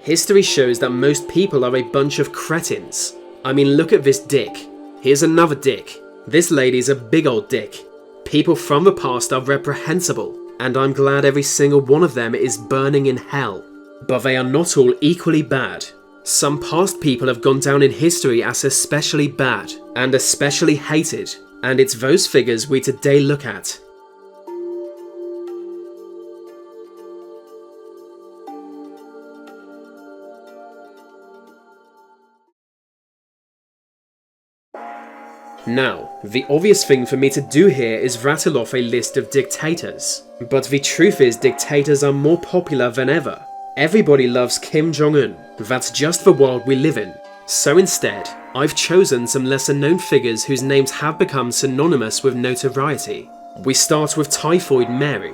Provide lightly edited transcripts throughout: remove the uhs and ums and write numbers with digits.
History shows that most people are a bunch of cretins. I mean, look at this dick. Here's another dick. This lady's a big old dick. People from the past are reprehensible, and I'm glad every single one of them is burning in hell. But they are not all equally bad. Some past people have gone down in history as especially bad, and especially hated, and it's those figures we today look at. Now, the obvious thing for me to do here is rattle off a list of dictators. But the truth is, dictators are more popular than ever. Everybody loves Kim Jong-un. That's just the world we live in. So instead, I've chosen some lesser known figures whose names have become synonymous with notoriety. We start with Typhoid Mary.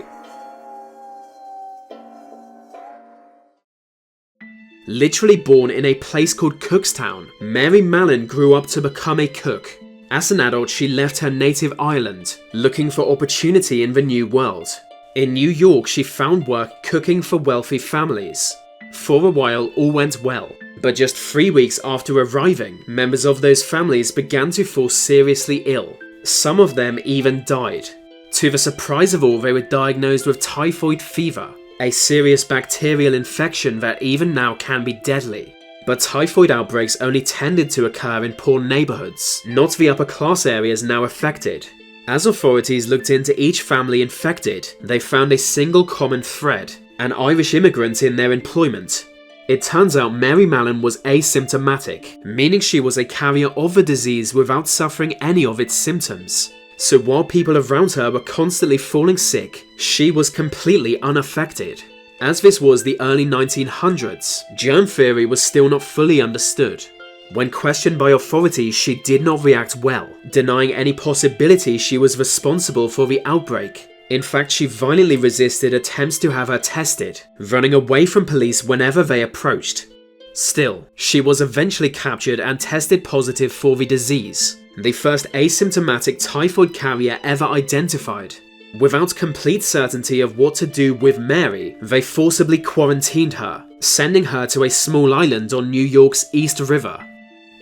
Literally born in a place called Cookstown, Mary Mallon grew up to become a cook. As an adult, she left her native Ireland, looking for opportunity in the new world. In New York, she found work cooking for wealthy families. For a while, all went well, but just 3 weeks after arriving, members of those families began to fall seriously ill. Some of them even died. To the surprise of all, they were diagnosed with typhoid fever, a serious bacterial infection that even now can be deadly. But typhoid outbreaks only tended to occur in poor neighbourhoods, not the upper class areas now affected. As authorities looked into each family infected, they found a single common thread: an Irish immigrant in their employment. It turns out Mary Mallon was asymptomatic, meaning she was a carrier of the disease without suffering any of its symptoms. So while people around her were constantly falling sick, she was completely unaffected. As this was the early 1900s, germ theory was still not fully understood. When questioned by authorities, she did not react well, denying any possibility she was responsible for the outbreak. In fact, she violently resisted attempts to have her tested, running away from police whenever they approached. Still, she was eventually captured and tested positive for the disease, the first asymptomatic typhoid carrier ever identified. Without complete certainty of what to do with Mary, they forcibly quarantined her, sending her to a small island on New York's East River.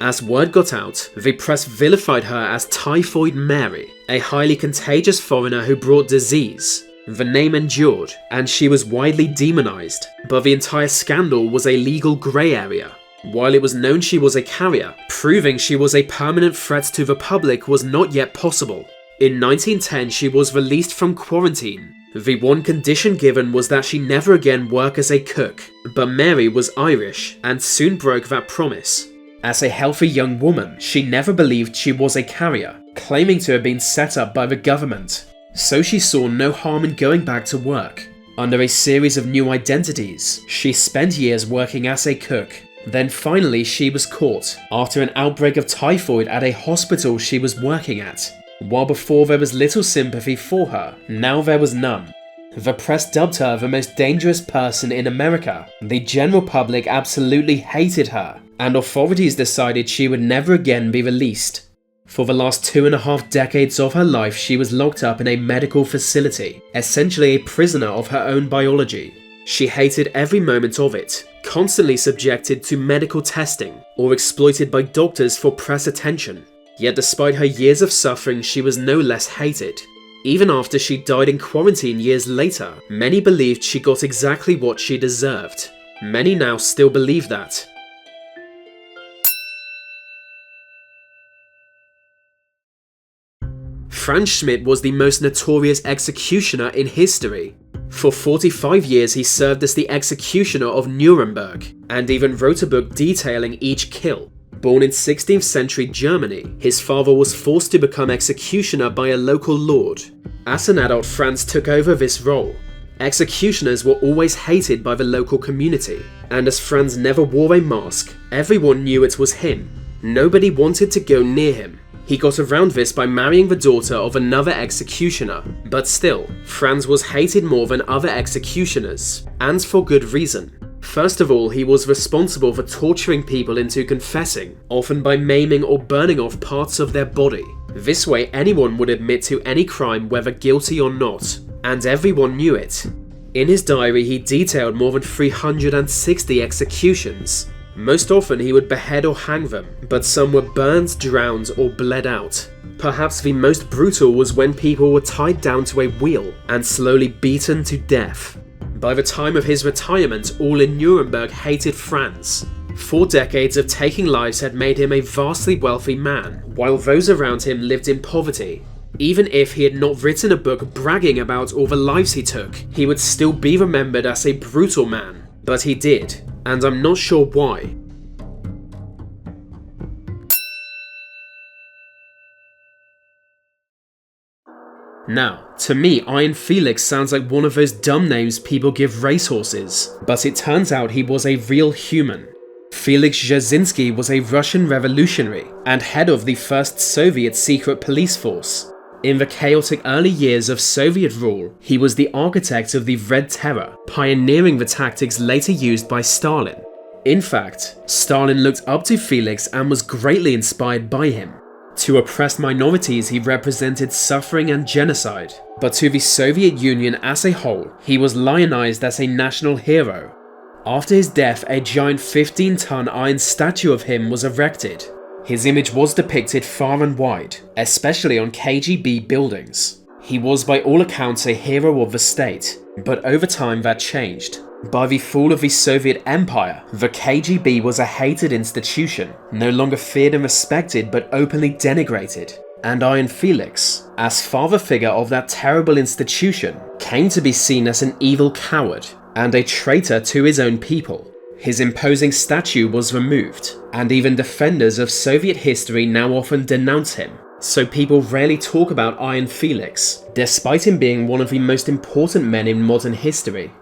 As word got out, the press vilified her as Typhoid Mary, a highly contagious foreigner who brought disease. The name endured, and she was widely demonized, but the entire scandal was a legal grey area. While it was known she was a carrier, proving she was a permanent threat to the public was not yet possible. In 1910, she was released from quarantine. The one condition given was that she never again work as a cook, but Mary was Irish and soon broke that promise. As a healthy young woman, she never believed she was a carrier, claiming to have been set up by the government. So she saw no harm in going back to work. Under a series of new identities, she spent years working as a cook. Then finally she was caught, after an outbreak of typhoid at a hospital she was working at. While before there was little sympathy for her, now there was none. The press dubbed her the most dangerous person in America. The general public absolutely hated her, and authorities decided she would never again be released. For the last 2.5 decades of her life, she was locked up in a medical facility, essentially a prisoner of her own biology. She hated every moment of it, constantly subjected to medical testing, or exploited by doctors for press attention. Yet despite her years of suffering, she was no less hated. Even after she died in quarantine years later, many believed she got exactly what she deserved. Many now still believe that. Franz Schubert was the most notorious executioner in history. For 45 years he served as the executioner of Nuremberg, and even wrote a book detailing each kill. Born in 16th century Germany, his father was forced to become executioner by a local lord. As an adult, Franz took over this role. Executioners were always hated by the local community, and as Franz never wore a mask, everyone knew it was him. Nobody wanted to go near him. He got around this by marrying the daughter of another executioner, but still, Franz was hated more than other executioners, and for good reason. First of all, he was responsible for torturing people into confessing, often by maiming or burning off parts of their body. This way anyone would admit to any crime whether guilty or not, and everyone knew it. In his diary, he detailed more than 360 executions. Most often he would behead or hang them, but some were burned, drowned, or bled out. Perhaps the most brutal was when people were tied down to a wheel and slowly beaten to death. By the time of his retirement, all in Nuremberg hated Franz. 4 decades of taking lives had made him a vastly wealthy man, while those around him lived in poverty. Even if he had not written a book bragging about all the lives he took, he would still be remembered as a brutal man. But he did, and I'm not sure why. Now, to me, Iron Felix sounds like one of those dumb names people give racehorses, but it turns out he was a real human. Felix Kaczynski was a Russian revolutionary and head of the first Soviet secret police force. In the chaotic early years of Soviet rule, he was the architect of the Red Terror, pioneering the tactics later used by Stalin. In fact, Stalin looked up to Felix and was greatly inspired by him. To oppressed minorities, he represented suffering and genocide, but to the Soviet Union as a whole, he was lionized as a national hero. After his death, a giant 15-ton iron statue of him was erected. His image was depicted far and wide, especially on KGB buildings. He was by all accounts a hero of the state, but over time that changed. By the fall of the Soviet Empire, the KGB was a hated institution, no longer feared and respected but openly denigrated. And Iron Felix, as father figure of that terrible institution, came to be seen as an evil coward and a traitor to his own people. His imposing statue was removed, and even defenders of Soviet history now often denounce him. So people rarely talk about Iron Felix, despite him being one of the most important men in modern history.